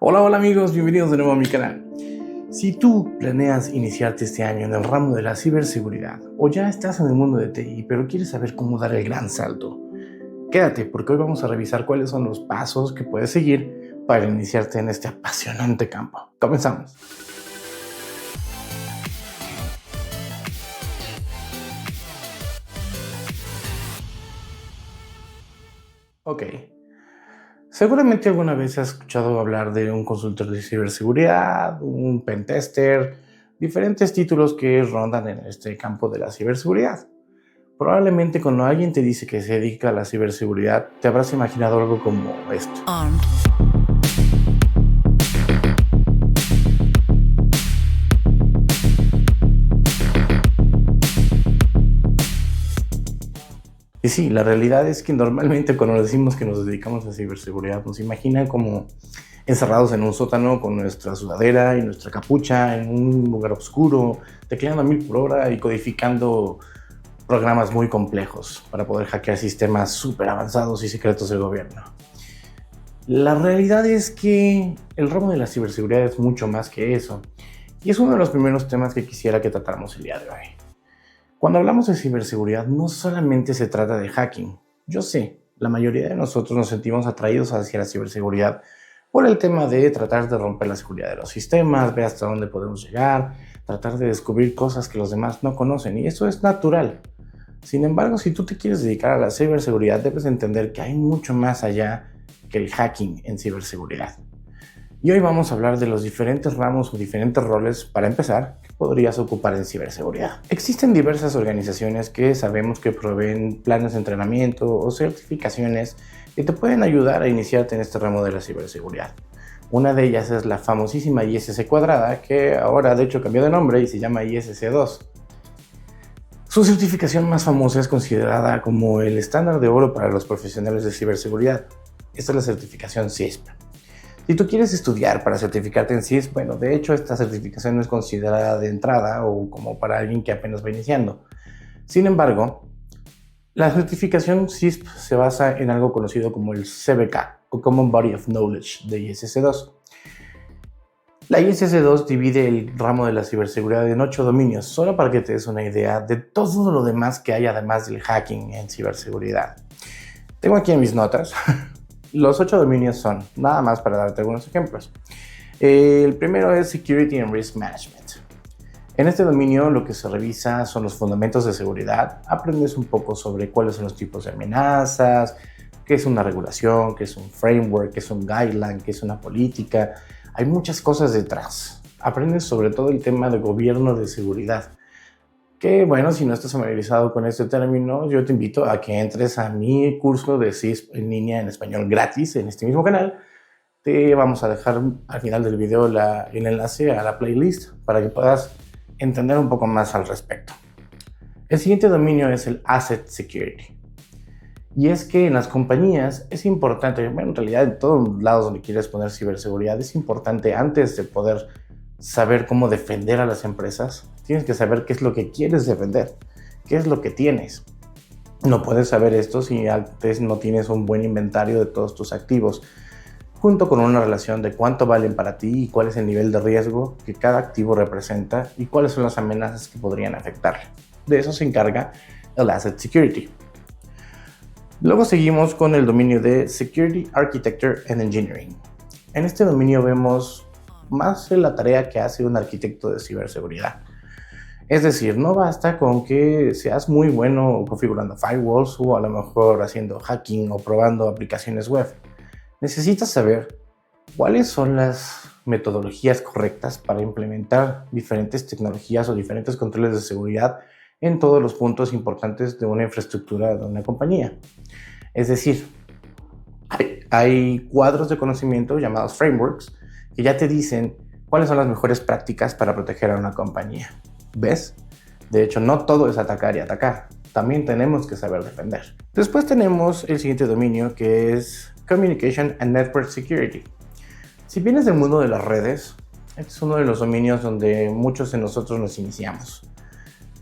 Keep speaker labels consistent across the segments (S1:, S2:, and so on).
S1: Hola amigos, bienvenidos de nuevo a mi canal. Si tú planeas iniciarte este año en el ramo de la ciberseguridad o ya estás en el mundo de TI pero quieres saber cómo dar el gran salto, quédate porque hoy vamos a revisar cuáles son los pasos que puedes seguir para iniciarte en este apasionante campo. Comenzamos. Ok. Seguramente alguna vez has escuchado hablar de un consultor de ciberseguridad, un pentester, diferentes títulos que rondan en este campo de la ciberseguridad. Probablemente cuando alguien te dice que se dedica a la ciberseguridad, te habrás imaginado algo como esto. Y sí, la realidad es que normalmente cuando decimos que nos dedicamos a ciberseguridad, nos imaginan como encerrados en un sótano con nuestra sudadera y nuestra capucha en un lugar oscuro, tecleando a 1000 por hora y codificando programas muy complejos para poder hackear sistemas súper avanzados y secretos del gobierno. La realidad es que el ramo de la ciberseguridad es mucho más que eso, y es uno de los primeros temas que quisiera que tratáramos el día de hoy. Cuando hablamos de ciberseguridad, no solamente se trata de hacking. Yo sé, la mayoría de nosotros nos sentimos atraídos hacia la ciberseguridad por el tema de tratar de romper la seguridad de los sistemas, ver hasta dónde podemos llegar, tratar de descubrir cosas que los demás no conocen, y eso es natural. Sin embargo, si tú te quieres dedicar a la ciberseguridad, debes entender que hay mucho más allá que el hacking en ciberseguridad. Y hoy vamos a hablar de los diferentes ramos o diferentes roles, para empezar, que podrías ocupar en ciberseguridad. Existen diversas organizaciones que sabemos que proveen planes de entrenamiento o certificaciones que te pueden ayudar a iniciarte en este ramo de la ciberseguridad. Una de ellas es la famosísima ISC Cuadrada, que ahora de hecho cambió de nombre y se llama ISC2. Su certificación más famosa es considerada como el estándar de oro para los profesionales de ciberseguridad. Esta es la certificación CISP. Si tú quieres estudiar para certificarte en CISP, bueno, de hecho esta certificación no es considerada de entrada o como para alguien que apenas va iniciando. Sin embargo, la certificación CISP se basa en algo conocido como el CBK, o Common Body of Knowledge de ISC2. La ISC2 divide el ramo de la ciberseguridad en 8 dominios, solo para que te des una idea de todo lo demás que hay además del hacking en ciberseguridad. Tengo aquí en mis notas. Los 8 dominios son, nada más para darte algunos ejemplos. El primero es Security and Risk Management. En este dominio lo que se revisa son los fundamentos de seguridad. Aprendes un poco sobre cuáles son los tipos de amenazas, qué es una regulación, qué es un framework, qué es un guideline, qué es una política. Hay muchas cosas detrás. Aprendes sobre todo el tema de gobierno de seguridad. Que bueno, si no estás familiarizado con este término, yo te invito a que entres a mi curso de CISP en línea en español gratis en este mismo canal. Te vamos a dejar al final del video el enlace a la playlist para que puedas entender un poco más al respecto. El siguiente dominio es el Asset Security. Y es que en las compañías es importante, bueno, en realidad en todos lados donde quieres poner ciberseguridad, es importante antes de poder saber cómo defender a las empresas, tienes que saber qué es lo que quieres defender, qué es lo que tienes. No puedes saber esto si antes no tienes un buen inventario de todos tus activos, junto con una relación de cuánto valen para ti y cuál es el nivel de riesgo que cada activo representa y cuáles son las amenazas que podrían afectarle. De eso se encarga el Asset Security. Luego seguimos con el dominio de Security Architecture and Engineering. En este dominio vemos más la tarea que hace un arquitecto de ciberseguridad. Es decir, no basta con que seas muy bueno configurando firewalls o a lo mejor haciendo hacking o probando aplicaciones web. Necesitas saber cuáles son las metodologías correctas para implementar diferentes tecnologías o diferentes controles de seguridad en todos los puntos importantes de una infraestructura de una compañía. Es decir, hay cuadros de conocimiento llamados frameworks que ya te dicen cuáles son las mejores prácticas para proteger a una compañía. ¿Ves? De hecho, no todo es atacar y atacar. También tenemos que saber defender. Después tenemos el siguiente dominio, que es Communication and Network Security. Si vienes del mundo de las redes, este es uno de los dominios donde muchos de nosotros nos iniciamos.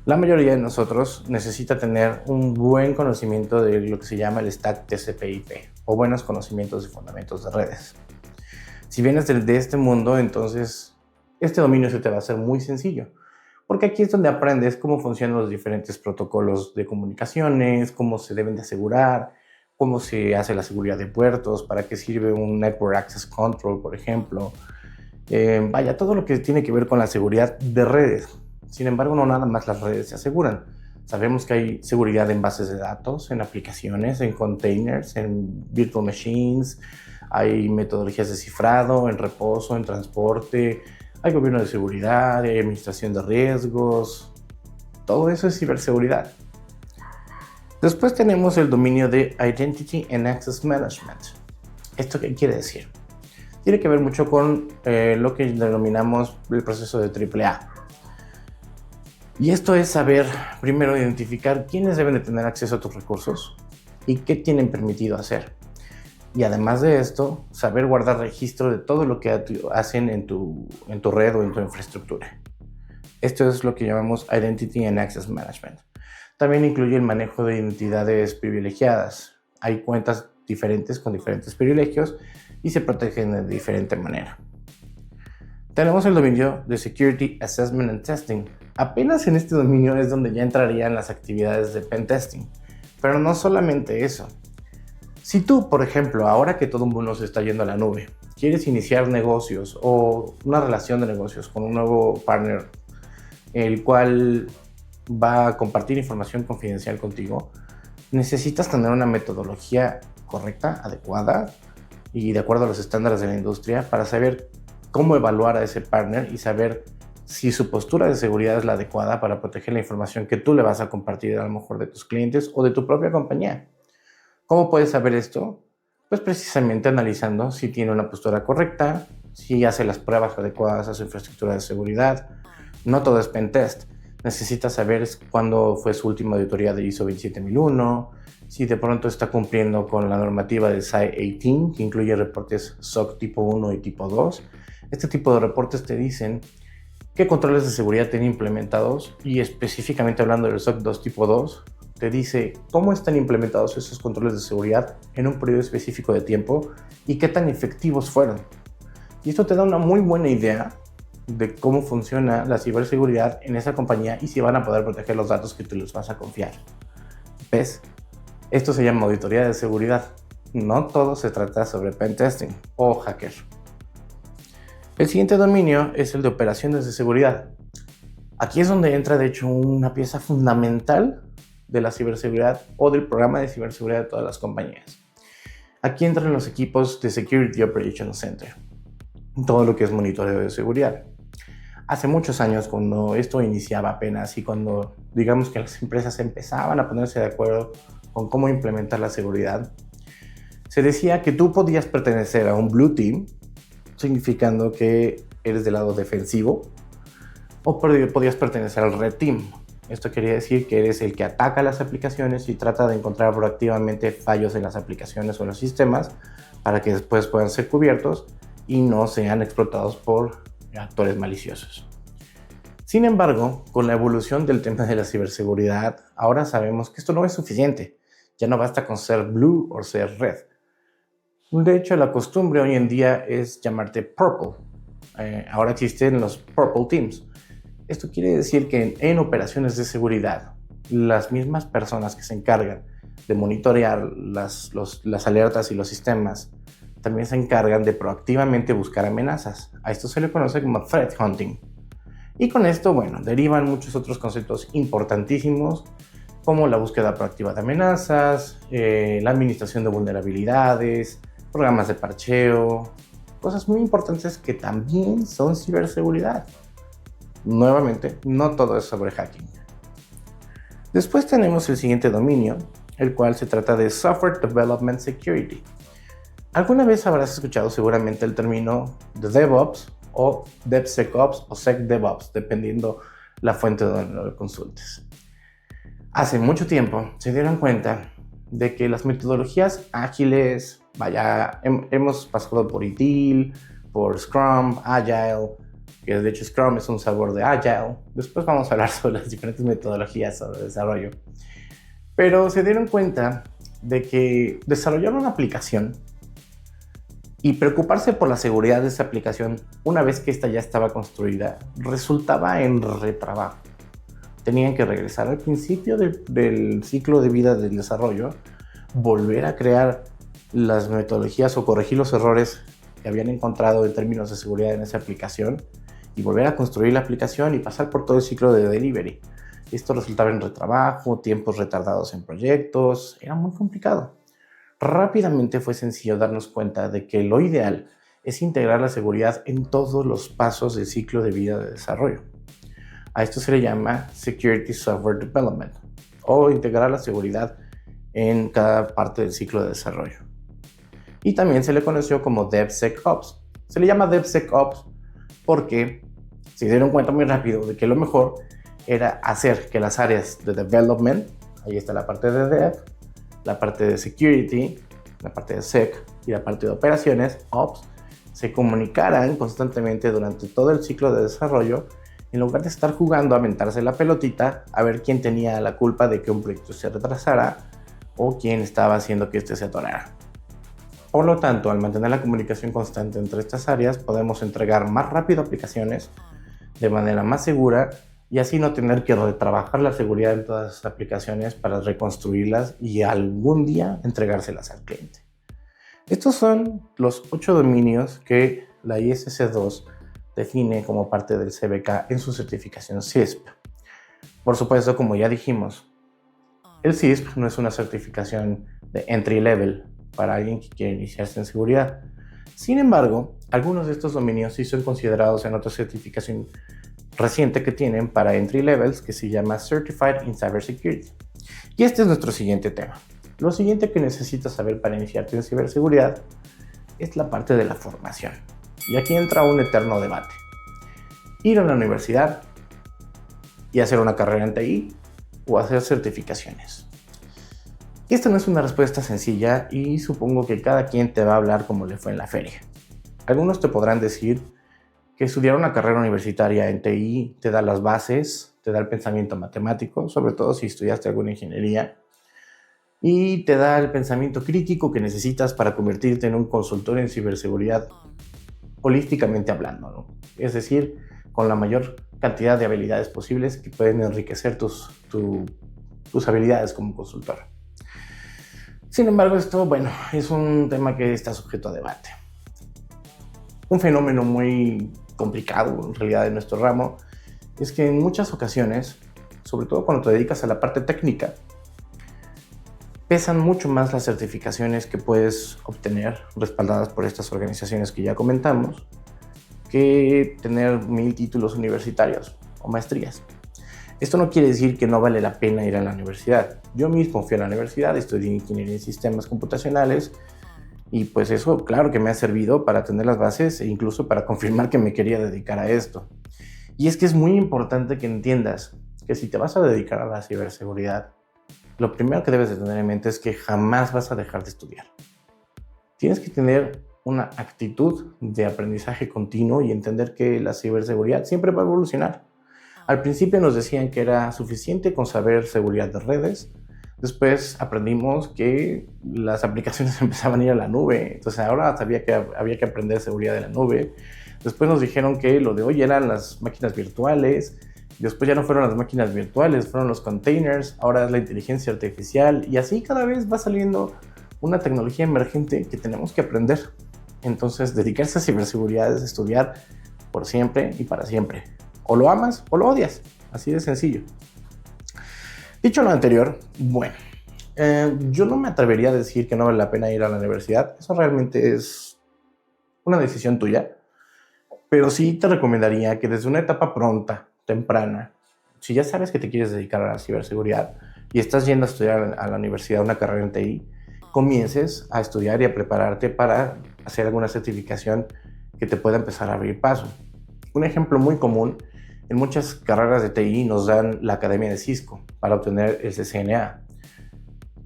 S1: La mayoría de nosotros necesita tener un buen conocimiento de lo que se llama el stack TCP/IP o buenos conocimientos de fundamentos de redes. Si vienes de este mundo, entonces este dominio se te va a hacer muy sencillo, porque aquí es donde aprendes cómo funcionan los diferentes protocolos de comunicaciones, cómo se deben de asegurar, cómo se hace la seguridad de puertos, para qué sirve un Network Access Control, por ejemplo. Vaya, todo lo que tiene que ver con la seguridad de redes. Sin embargo, no nada más las redes se aseguran. Sabemos que hay seguridad en bases de datos, en aplicaciones, en containers, en virtual machines, hay metodologías de cifrado, en reposo, en transporte, hay gobierno de seguridad, hay administración de riesgos. Todo eso es ciberseguridad. Después tenemos el dominio de Identity and Access Management. ¿Esto qué quiere decir? Tiene que ver mucho con lo que denominamos el proceso de AAA. Y esto es saber, primero, identificar quiénes deben de tener acceso a tus recursos y qué tienen permitido hacer. Y además de esto, saber guardar registro de todo lo que hacen en tu red o en tu infraestructura. Esto es lo que llamamos Identity and Access Management. También incluye el manejo de identidades privilegiadas. Hay cuentas diferentes con diferentes privilegios y se protegen de diferente manera. Tenemos el dominio de Security Assessment and Testing. Apenas en este dominio es donde ya entrarían las actividades de pen testing. Pero no solamente eso. Si tú, por ejemplo, ahora que todo el mundo se está yendo a la nube, quieres iniciar negocios o una relación de negocios con un nuevo partner, el cual va a compartir información confidencial contigo, necesitas tener una metodología correcta, adecuada y de acuerdo a los estándares de la industria para saber cómo evaluar a ese partner y saber si su postura de seguridad es la adecuada para proteger la información que tú le vas a compartir a lo mejor de tus clientes o de tu propia compañía. ¿Cómo puedes saber esto? Pues precisamente analizando si tiene una postura correcta, si hace las pruebas adecuadas a su infraestructura de seguridad. No todo es pen test. Necesitas saber cuándo fue su última auditoría de ISO 27001, si de pronto está cumpliendo con la normativa de SAE 18, que incluye reportes SOC tipo 1 y tipo 2. Este tipo de reportes te dicen qué controles de seguridad tiene implementados y específicamente hablando del SOC 2 tipo 2, te dice cómo están implementados esos controles de seguridad en un periodo específico de tiempo y qué tan efectivos fueron. Y esto te da una muy buena idea de cómo funciona la ciberseguridad en esa compañía y si van a poder proteger los datos que tú les vas a confiar. ¿Ves? Esto se llama auditoría de seguridad. No todo se trata sobre pen testing o hacker. El siguiente dominio es el de operaciones de seguridad. Aquí es donde entra de hecho una pieza fundamental de la ciberseguridad o del programa de ciberseguridad de todas las compañías. Aquí entran los equipos de Security Operations Center, todo lo que es monitoreo de seguridad. Hace muchos años, cuando esto iniciaba apenas y cuando digamos que las empresas empezaban a ponerse de acuerdo con cómo implementar la seguridad, se decía que tú podías pertenecer a un Blue Team, significando que eres del lado defensivo, o podías pertenecer al Red Team. Esto quería decir que eres el que ataca las aplicaciones y trata de encontrar proactivamente fallos en las aplicaciones o en los sistemas para que después puedan ser cubiertos y no sean explotados por actores maliciosos. Sin embargo, con la evolución del tema de la ciberseguridad, ahora sabemos que esto no es suficiente. Ya no basta con ser blue o ser red. De hecho, la costumbre hoy en día es llamarte purple. Ahora existen los purple teams. Esto quiere decir que en operaciones de seguridad, las mismas personas que se encargan de monitorear las alertas y los sistemas también se encargan de proactivamente buscar amenazas. A esto se le conoce como threat hunting. Y con esto, bueno, derivan muchos otros conceptos importantísimos como la búsqueda proactiva de amenazas, la administración de vulnerabilidades, programas de parcheo, cosas muy importantes que también son ciberseguridad. Nuevamente, no todo es sobre hacking. Después tenemos el siguiente dominio, el cual se trata de Software Development Security. Alguna vez habrás escuchado seguramente el término de DevOps o DevSecOps o SecDevOps, dependiendo la fuente donde lo consultes. Hace mucho tiempo se dieron cuenta de que las metodologías ágiles, hemos pasado por ITIL, por Scrum, Agile, que de hecho Scrum es un sabor de Agile. Después vamos a hablar sobre las diferentes metodologías sobre desarrollo. Pero se dieron cuenta de que desarrollar una aplicación Y preocuparse por la seguridad de esa aplicación una vez que esta ya estaba construida resultaba en retrabajo. Tenían que regresar al principio del ciclo de vida del desarrollo, volver a crear las metodologías o corregir los errores que habían encontrado en términos de seguridad en esa aplicación y volver a construir la aplicación y pasar por todo el ciclo de delivery. Esto resultaba en retrabajo, tiempos retardados en proyectos, era muy complicado. Rápidamente fue sencillo darnos cuenta de que lo ideal es integrar la seguridad en todos los pasos del ciclo de vida de desarrollo. A esto se le llama Security Software Development o integrar la seguridad en cada parte del ciclo de desarrollo. Y también se le conoció como DevSecOps. Se le llama DevSecOps porque se dieron cuenta muy rápido de que lo mejor era hacer que las áreas de development, ahí está la parte de dev, la parte de security, la parte de sec y la parte de operaciones, ops, se comunicaran constantemente durante todo el ciclo de desarrollo en lugar de estar jugando a aventarse la pelotita a ver quién tenía la culpa de que un proyecto se retrasara o quién estaba haciendo que este se atorara. Por lo tanto, al mantener la comunicación constante entre estas áreas, podemos entregar más rápido aplicaciones de manera más segura y así no tener que retrabajar la seguridad en todas las aplicaciones para reconstruirlas y algún día entregárselas al cliente. Estos son los 8 dominios que la ISC2 define como parte del CBK en su certificación CISP. Por supuesto, como ya dijimos, el CISP no es una certificación de entry level para alguien que quiere iniciarse en seguridad. Sin embargo, algunos de estos dominios sí son considerados en otra certificación reciente que tienen para entry levels que se llama Certified in Cybersecurity. Y este es nuestro siguiente tema. Lo siguiente que necesitas saber para iniciarte en ciberseguridad es la parte de la formación. Y aquí entra un eterno debate. Ir a la universidad y hacer una carrera en TI o hacer certificaciones. Esta no es una respuesta sencilla y supongo que cada quien te va a hablar como le fue en la feria. Algunos te podrán decir que estudiar una carrera universitaria en TI te da las bases, te da el pensamiento matemático, sobre todo si estudiaste alguna ingeniería, y te da el pensamiento crítico que necesitas para convertirte en un consultor en ciberseguridad holísticamente hablando, ¿no? Es decir, con la mayor cantidad de habilidades posibles que pueden enriquecer tus habilidades como consultor. Sin embargo, esto, bueno, es un tema que está sujeto a debate. Un fenómeno muy complicado en realidad en nuestro ramo es que en muchas ocasiones, sobre todo cuando te dedicas a la parte técnica, pesan mucho más las certificaciones que puedes obtener respaldadas por estas organizaciones que ya comentamos que tener 1000 títulos universitarios o maestrías. Esto no quiere decir que no vale la pena ir a la universidad. Yo mismo fui a la universidad, estudié ingeniería en sistemas computacionales y pues eso, claro que me ha servido para tener las bases e incluso para confirmar que me quería dedicar a esto. Y es que es muy importante que entiendas que si te vas a dedicar a la ciberseguridad, lo primero que debes de tener en mente es que jamás vas a dejar de estudiar. Tienes que tener una actitud de aprendizaje continuo y entender que la ciberseguridad siempre va a evolucionar. Al principio nos decían que era suficiente con saber seguridad de redes. Después aprendimos que las aplicaciones empezaban a ir a la nube, entonces ahora sabía que había que aprender seguridad de la nube. Después nos dijeron que lo de hoy eran las máquinas virtuales, después ya no fueron las máquinas virtuales, fueron los containers, ahora es la inteligencia artificial y así cada vez va saliendo una tecnología emergente que tenemos que aprender. Entonces dedicarse a ciberseguridad es estudiar por siempre y para siempre. O lo amas o lo odias, así de sencillo. Dicho lo anterior, bueno, yo no me atrevería a decir que no vale la pena ir a la universidad. Eso realmente es una decisión tuya. Pero sí te recomendaría que desde una etapa pronta, temprana, si ya sabes que te quieres dedicar a la ciberseguridad y estás yendo a estudiar a la universidad una carrera en TI, comiences a estudiar y a prepararte para hacer alguna certificación que te pueda empezar a abrir paso. Un ejemplo muy común, en muchas carreras de TI nos dan la Academia de Cisco para obtener el CCNA.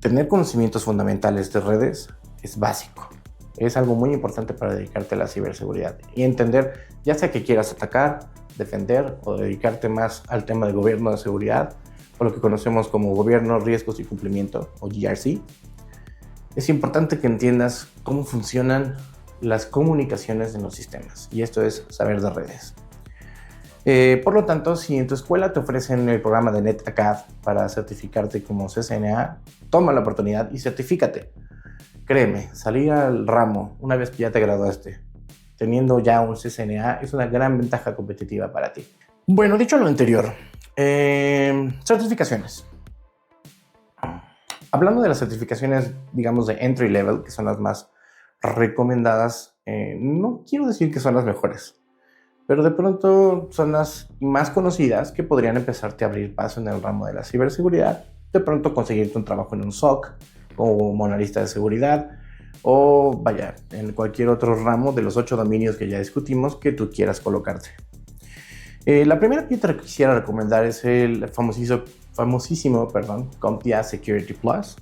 S1: Tener conocimientos fundamentales de redes es básico. Es algo muy importante para dedicarte a la ciberseguridad y entender, ya sea que quieras atacar, defender o dedicarte más al tema de gobierno de seguridad o lo que conocemos como gobierno, riesgos y cumplimiento o GRC. Es importante que entiendas cómo funcionan las comunicaciones en los sistemas, y esto es saber de redes. Por lo tanto, si en tu escuela te ofrecen el programa de NetAcad para certificarte como CCNA, toma la oportunidad y certifícate. Créeme, salir al ramo una vez que ya te graduaste, teniendo ya un CCNA, es una gran ventaja competitiva para ti. Bueno, dicho lo anterior, certificaciones. Hablando de las certificaciones, digamos, de entry level, que son las más recomendadas, no quiero decir que son las mejores, pero de pronto son las más conocidas que podrían empezarte a abrir paso en el ramo de la ciberseguridad. De pronto conseguirte un trabajo en un SOC como analista de seguridad o vaya, en cualquier otro ramo de los 8 dominios que ya discutimos que tú quieras colocarte. La primera que te quisiera recomendar es el famosísimo CompTIA Security Plus.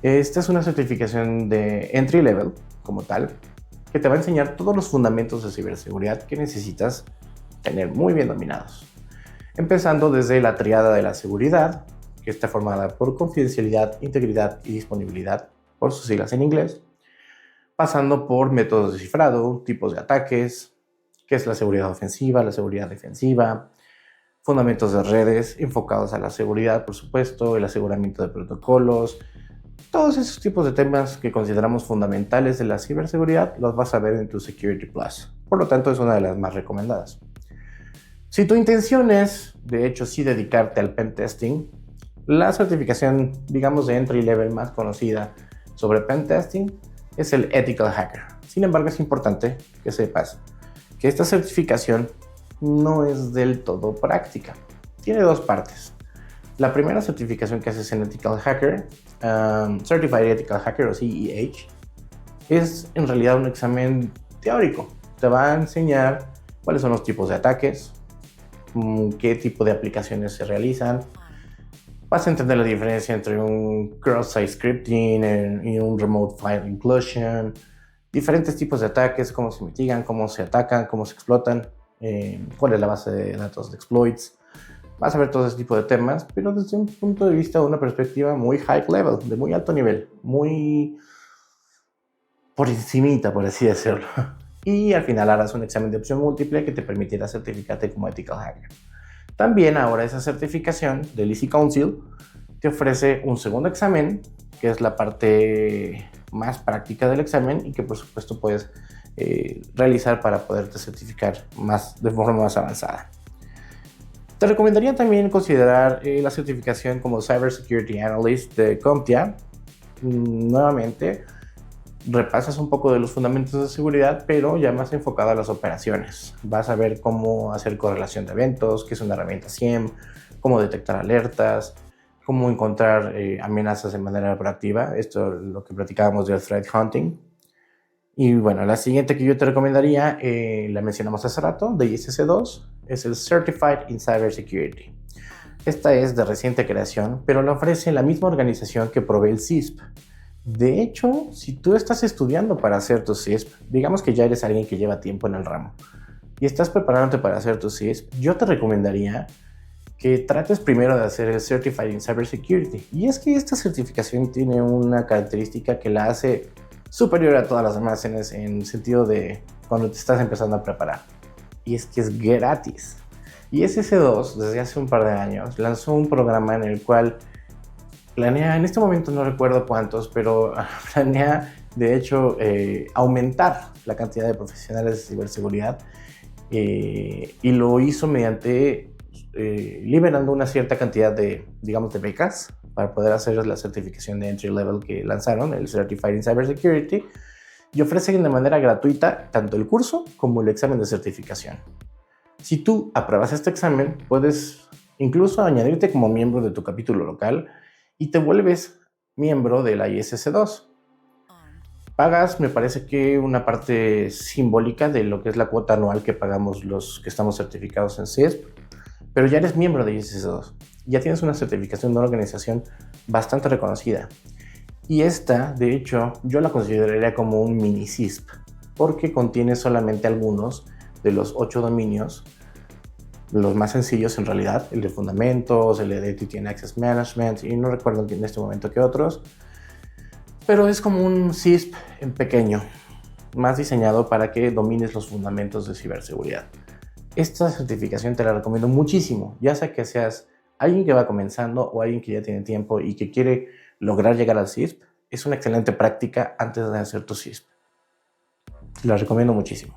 S1: Esta es una certificación de entry level como tal, que te va a enseñar todos los fundamentos de ciberseguridad que necesitas tener muy bien dominados. Empezando desde la triada de la seguridad, que está formada por confidencialidad, integridad y disponibilidad, por sus siglas en inglés, pasando por métodos de cifrado, tipos de ataques, que es la seguridad ofensiva, la seguridad defensiva, fundamentos de redes enfocados a la seguridad, por supuesto, el aseguramiento de protocolos. Todos esos tipos de temas que consideramos fundamentales de la ciberseguridad los vas a ver en tu Security Plus. Por lo tanto, es una de las más recomendadas. Si tu intención es, de hecho, sí dedicarte al pen testing, la certificación, digamos, de entry level más conocida sobre pen testing es el Ethical Hacker. Sin embargo, es importante que sepas que esta certificación no es del todo práctica. Tiene dos partes. La primera certificación que haces en Ethical Hacker, Certified Ethical Hacker o CEH, es en realidad un examen teórico. Te va a enseñar cuáles son los tipos de ataques, qué tipo de aplicaciones se realizan. Vas a entender la diferencia entre un cross-site scripting y un remote file inclusion, diferentes tipos de ataques, cómo se mitigan, cómo se atacan, cómo se explotan, cuál es la base de datos de exploits. Vas a ver todo ese tipo de temas, pero desde un punto de vista, una perspectiva muy high level, de muy alto nivel, muy por encimita, por así decirlo. Y al final harás un examen de opción múltiple que te permitirá certificarte como Ethical Hacker. También ahora esa certificación del Easy Council te ofrece un segundo examen, que es la parte más práctica del examen y que por supuesto puedes realizar para poderte certificar de forma más avanzada. Te recomendaría también considerar la certificación como Cyber Security Analyst de CompTIA. Nuevamente, repasas un poco de los fundamentos de seguridad, pero ya más enfocado a las operaciones. Vas a ver cómo hacer correlación de eventos, qué es una herramienta SIEM, cómo detectar alertas, cómo encontrar amenazas de manera proactiva. Esto es lo que platicábamos del threat hunting. Y bueno, la siguiente que yo te recomendaría, la mencionamos hace rato, de ISC2, es el Certified in Cybersecurity. Esta es de reciente creación, pero la ofrece la misma organización que provee el CISP. De hecho, si tú estás estudiando para hacer tu CISP, digamos que ya eres alguien que lleva tiempo en el ramo y estás preparándote para hacer tu CISP, yo te recomendaría que trates primero de hacer el Certified in Cybersecurity. Y es que esta certificación tiene una característica que la hace superior a todas las demás en el sentido de cuando te estás empezando a preparar. Y es que es gratis. Y ISC2, desde hace un par de años, lanzó un programa en el cual planea, en este momento no recuerdo cuántos, pero planea de hecho aumentar la cantidad de profesionales de ciberseguridad y lo hizo mediante liberando una cierta cantidad de, digamos, de becas para poder hacer la certificación de entry level que lanzaron, el Certified in Cybersecurity, y ofrecen de manera gratuita tanto el curso como el examen de certificación. Si tú apruebas este examen, puedes incluso añadirte como miembro de tu capítulo local y te vuelves miembro de la ISC2. Pagas, me parece que una parte simbólica de lo que es la cuota anual que pagamos los que estamos certificados en CISP, pero ya eres miembro de ISC2. Ya tienes una certificación de una organización bastante reconocida. Y esta, de hecho, yo la consideraría como un mini CISP, porque contiene solamente algunos de los 8 dominios, los más sencillos en realidad, el de fundamentos, el de Identity and Access Management, y no recuerdo en este momento qué otros, pero es como un CISP en pequeño. más diseñado para que domines los fundamentos de ciberseguridad. Esta certificación te la recomiendo muchísimo, ya sea que seas alguien que va comenzando o alguien que ya tiene tiempo y que quiere lograr llegar al CISP. Es una excelente práctica antes de hacer tu CISP. La recomiendo muchísimo.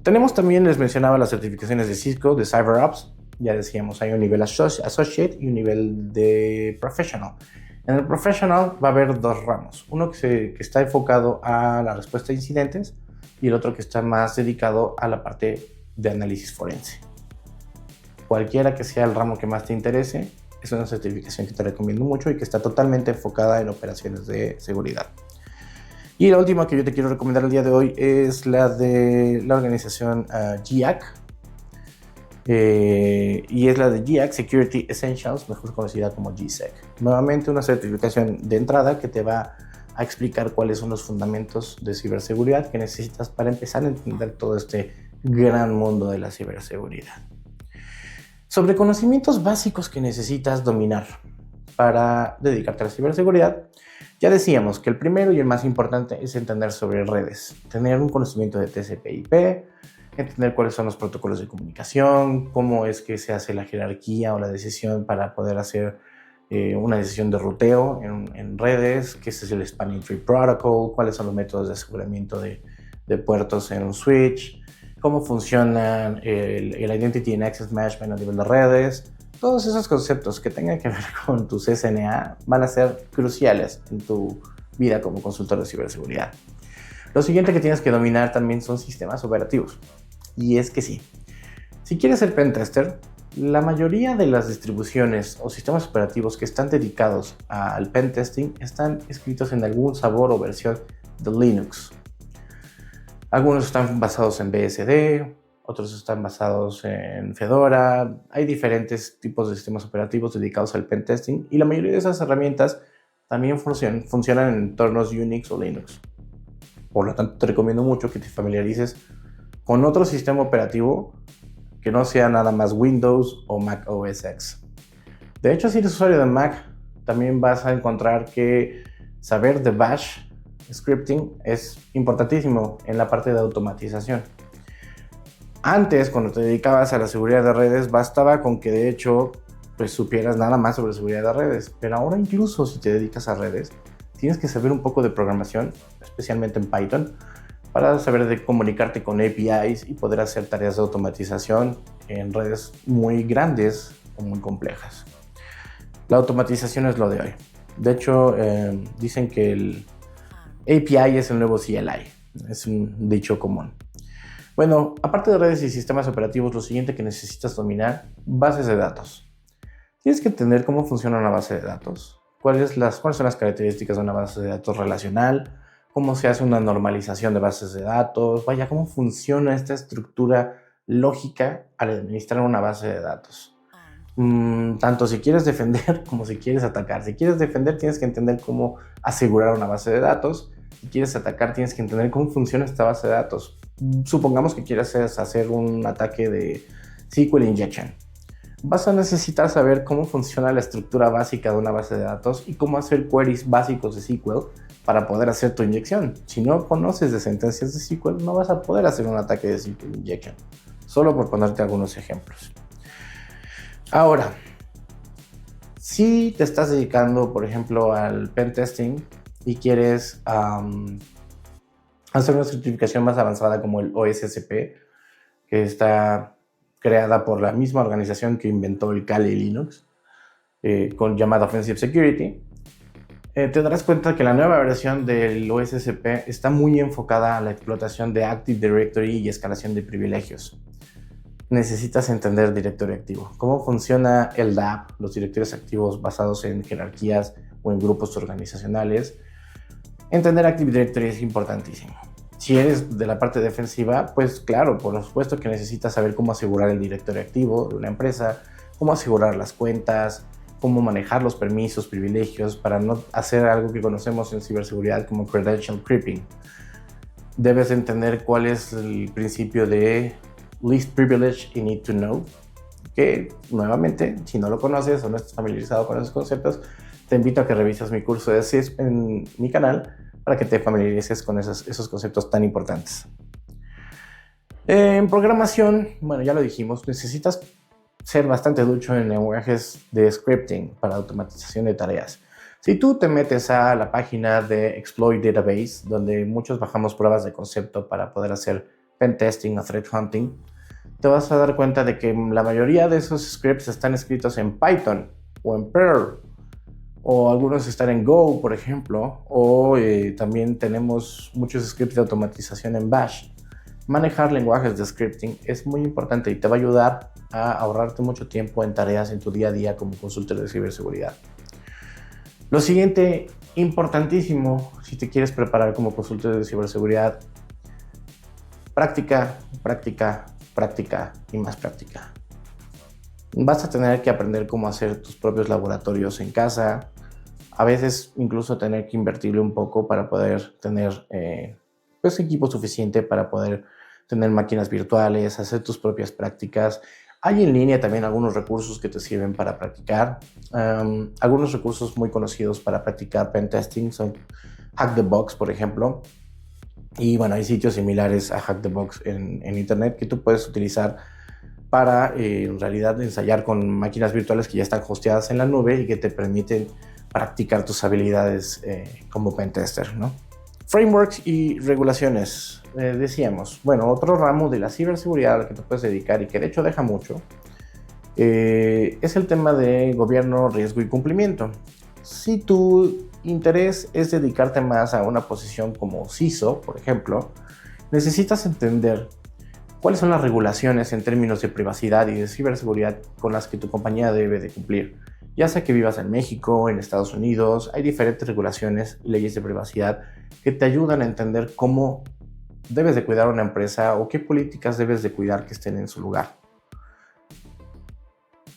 S1: Tenemos también, les mencionaba, las certificaciones de Cisco, de CyberOps. Ya decíamos, hay un nivel Associate y un nivel de Professional. En el Professional va a haber dos ramos. Uno que está enfocado a la respuesta a incidentes y el otro que está más dedicado a la parte de análisis forense. Cualquiera que sea el ramo que más te interese, es una certificación que te recomiendo mucho y que está totalmente enfocada en operaciones de seguridad. Y la última que yo te quiero recomendar el día de hoy es la de la organización GIAC. Y es la de GIAC Security Essentials, mejor conocida como GSEC. Nuevamente una certificación de entrada que te va a explicar cuáles son los fundamentos de ciberseguridad que necesitas para empezar a entender todo este gran mundo de la ciberseguridad. Sobre conocimientos básicos que necesitas dominar para dedicarte a la ciberseguridad, ya decíamos que el primero y el más importante es entender sobre redes, tener un conocimiento de TCP/IP, entender cuáles son los protocolos de comunicación, cómo es que se hace la jerarquía o la decisión para poder hacer una decisión de ruteo en redes, qué es el Spanning Tree Protocol, cuáles son los métodos de aseguramiento de puertos en un switch, cómo funciona el Identity and Access Management a nivel de redes. Todos esos conceptos que tengan que ver con tu CCNA van a ser cruciales en tu vida como consultor de ciberseguridad. Lo siguiente que tienes que dominar también son sistemas operativos. Y es que sí, si quieres ser pentester, la mayoría de las distribuciones o sistemas operativos que están dedicados al pentesting están escritos en algún sabor o versión de Linux. Algunos están basados en BSD, otros están basados en Fedora. Hay diferentes tipos de sistemas operativos dedicados al pentesting y la mayoría de esas herramientas también funcionan en entornos Unix o Linux. Por lo tanto, te recomiendo mucho que te familiarices con otro sistema operativo que no sea nada más Windows o Mac OS X. De hecho, si eres usuario de Mac, también vas a encontrar que saber de Bash scripting es importantísimo en la parte de automatización. Antes, cuando te dedicabas a la seguridad de redes, bastaba con que de hecho pues supieras nada más sobre seguridad de redes. Pero ahora incluso si te dedicas a redes, tienes que saber un poco de programación, especialmente en Python, para saber de comunicarte con APIs y poder hacer tareas de automatización en redes muy grandes o muy complejas. La automatización es lo de hoy. De hecho, dicen que el API es el nuevo CLI. Es un dicho común. Bueno, aparte de redes y sistemas operativos, lo siguiente que necesitas dominar, bases de datos. Tienes que entender cómo funciona una base de datos, cuáles son las características de una base de datos relacional, cómo se hace una normalización de bases de datos, vaya, cómo funciona esta estructura lógica al administrar una base de datos. Tanto si quieres defender como si quieres atacar. Si quieres defender, tienes que entender cómo asegurar una base de datos. Si quieres atacar, tienes que entender cómo funciona esta base de datos. Supongamos que quieres hacer un ataque de SQL injection. Vas a necesitar saber cómo funciona la estructura básica de una base de datos y cómo hacer queries básicos de SQL para poder hacer tu inyección. Si no conoces de sentencias de SQL, no vas a poder hacer un ataque de SQL injection. Solo por ponerte algunos ejemplos. Ahora, si te estás dedicando, por ejemplo, al pentesting y quieres hacer una certificación más avanzada como el OSCP, que está creada por la misma organización que inventó el Kali Linux, llamada Offensive Security, te darás cuenta que la nueva versión del OSCP está muy enfocada a la explotación de Active Directory y escalación de privilegios. Necesitas entender directorio activo, cómo funciona el DAP, los directorios activos basados en jerarquías o en grupos organizacionales. Entender Active Directory es importantísimo. Si eres de la parte defensiva, pues claro, por supuesto que necesitas saber cómo asegurar el directorio activo de una empresa, cómo asegurar las cuentas, cómo manejar los permisos, privilegios, para no hacer algo que conocemos en ciberseguridad como credential creeping. Debes entender cuál es el principio de least privilege you need to know, que nuevamente, si no lo conoces o no estás familiarizado con esos conceptos, te invito a que revises mi curso de CISP en mi canal para que te familiarices con esos conceptos tan importantes. En programación, bueno, ya lo dijimos, necesitas ser bastante ducho en lenguajes de scripting para automatización de tareas. Si tú te metes a la página de Exploit Database, donde muchos bajamos pruebas de concepto para poder hacer pen testing o threat hunting, te vas a dar cuenta de que la mayoría de esos scripts están escritos en Python o en Perl, o algunos están en Go, por ejemplo, o también tenemos muchos scripts de automatización en Bash. Manejar lenguajes de scripting es muy importante y te va a ayudar a ahorrarte mucho tiempo en tareas en tu día a día como consultor de ciberseguridad. Lo siguiente, importantísimo, si te quieres preparar como consultor de ciberseguridad: práctica, práctica, práctica y más práctica. Vas a tener que aprender cómo hacer tus propios laboratorios en casa, a veces incluso tener que invertirle un poco para poder tener equipo suficiente para poder tener máquinas virtuales, hacer tus propias prácticas. Hay en línea también algunos recursos que te sirven para practicar. Algunos recursos muy conocidos para practicar pen testing son Hack the Box, por ejemplo. Y bueno, hay sitios similares a Hack the Box en internet que tú puedes utilizar para en realidad ensayar con máquinas virtuales que ya están hosteadas en la nube y que te permiten practicar tus habilidades como pentester, ¿no? Frameworks y regulaciones, decíamos. Bueno, otro ramo de la ciberseguridad al que te puedes dedicar y que de hecho deja mucho es el tema de gobierno, riesgo y cumplimiento. Si tu interés es dedicarte más a una posición como CISO, por ejemplo, necesitas entender cuáles son las regulaciones en términos de privacidad y de ciberseguridad con las que tu compañía debe de cumplir. Ya sea que vivas en México, en Estados Unidos, hay diferentes regulaciones y leyes de privacidad que te ayudan a entender cómo debes de cuidar una empresa o qué políticas debes de cuidar que estén en su lugar.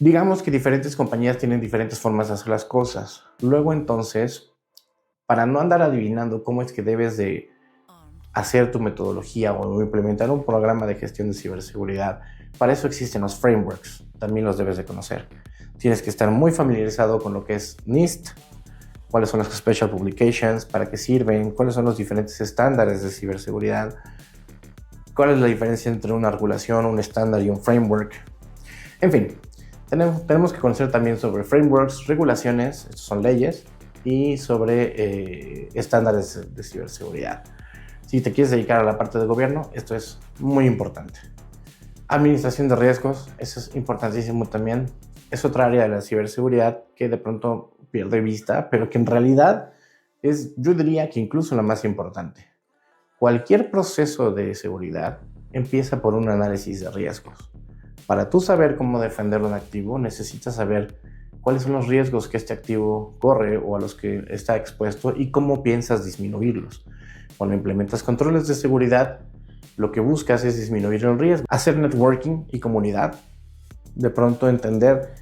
S1: Digamos que diferentes compañías tienen diferentes formas de hacer las cosas. Luego entonces, para no andar adivinando cómo es que debes de hacer tu metodología o implementar un programa de gestión de ciberseguridad, para eso existen los frameworks, también los debes de conocer. Tienes que estar muy familiarizado con lo que es NIST, cuáles son las Special Publications, para qué sirven, cuáles son los diferentes estándares de ciberseguridad, cuál es la diferencia entre una regulación, un estándar y un framework. En fin, tenemos que conocer también sobre frameworks, regulaciones, estos son leyes, y sobre estándares de ciberseguridad. Si te quieres dedicar a la parte de gobierno, esto es muy importante. Administración de riesgos, eso es importantísimo también. Es otra área de la ciberseguridad que de pronto pierde vista, pero que en realidad es, yo diría que incluso la más importante. Cualquier proceso de seguridad empieza por un análisis de riesgos. Para tú saber cómo defender un activo, necesitas saber cuáles son los riesgos que este activo corre o a los que está expuesto y cómo piensas disminuirlos. Cuando implementas controles de seguridad, lo que buscas es disminuir el riesgo, hacer networking y comunidad. De pronto entender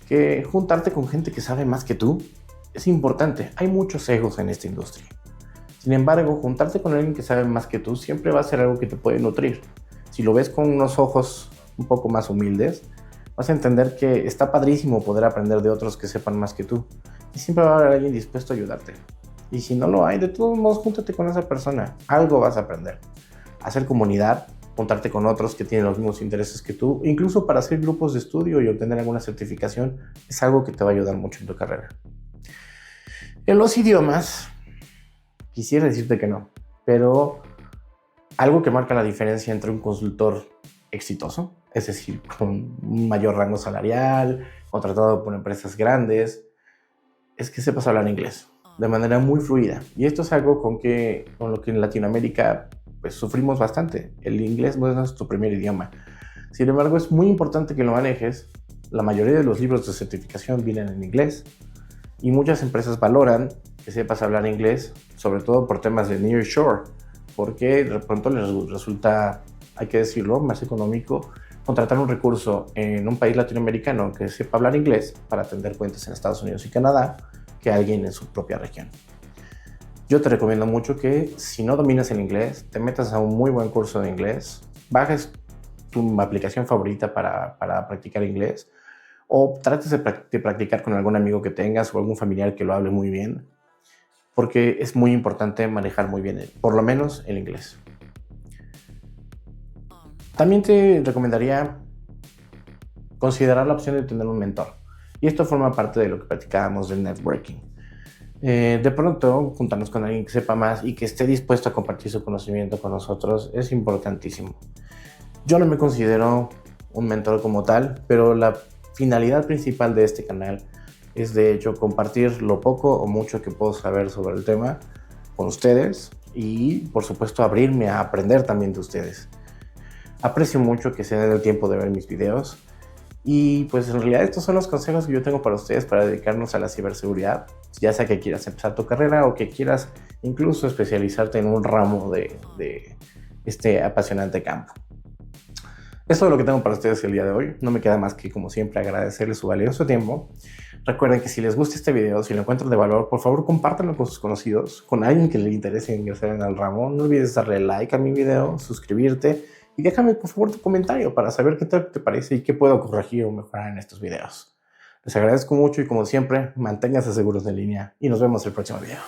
S1: que juntarte con gente que sabe más que tú es importante. Hay muchos egos en esta industria. Sin embargo, juntarte con alguien que sabe más que tú siempre va a ser algo que te puede nutrir. Si lo ves con unos ojos un poco más humildes, vas a entender que está padrísimo poder aprender de otros que sepan más que tú. Y siempre va a haber alguien dispuesto a ayudarte. Y si no lo hay, de todos modos, júntate con esa persona. Algo vas a aprender. Hacer comunidad, juntarte con otros que tienen los mismos intereses que tú, incluso para hacer grupos de estudio y obtener alguna certificación, es algo que te va a ayudar mucho en tu carrera. En los idiomas, quisiera decirte que no, pero algo que marca la diferencia entre un consultor exitoso, es decir, con un mayor rango salarial, contratado por empresas grandes, es que sepas hablar inglés de manera muy fluida. Y esto es algo con lo que en Latinoamérica pues, sufrimos bastante. El inglés no es nuestro primer idioma. Sin embargo, es muy importante que lo manejes. La mayoría de los libros de certificación vienen en inglés y muchas empresas valoran que sepas hablar inglés, sobre todo por temas de nearshore, porque de pronto les resulta, hay que decirlo, más económico contratar un recurso en un país latinoamericano que sepa hablar inglés para atender cuentas en Estados Unidos y Canadá que alguien en su propia región. Yo te recomiendo mucho que si no dominas el inglés, te metas a un muy buen curso de inglés, bajes tu aplicación favorita para practicar inglés o trates de practicar con algún amigo que tengas o algún familiar que lo hable muy bien. porque es muy importante manejar muy bien, por lo menos el inglés. También te recomendaría considerar la opción de tener un mentor. Y esto forma parte de lo que platicábamos del networking. De pronto, juntarnos con alguien que sepa más y que esté dispuesto a compartir su conocimiento con nosotros es importantísimo. Yo no me considero un mentor como tal, pero la finalidad principal de este canal es de hecho compartir lo poco o mucho que puedo saber sobre el tema con ustedes y por supuesto abrirme a aprender también de ustedes. Aprecio mucho que se den el tiempo de ver mis videos y pues en realidad estos son los consejos que yo tengo para ustedes para dedicarnos a la ciberseguridad, ya sea que quieras empezar tu carrera o que quieras incluso especializarte en un ramo de este apasionante campo. Esto es lo que tengo para ustedes el día de hoy. No me queda más que, como siempre, agradecerles su valioso tiempo. Recuerden que si les gusta este video, si lo encuentran de valor, por favor compártanlo con sus conocidos, con alguien que le interese ingresar en el ramo. No olvides darle like a mi video, suscribirte y déjame por favor tu comentario para saber qué tal te parece y qué puedo corregir o mejorar en estos videos. Les agradezco mucho y como siempre, manténganse seguros en línea y nos vemos el próximo video.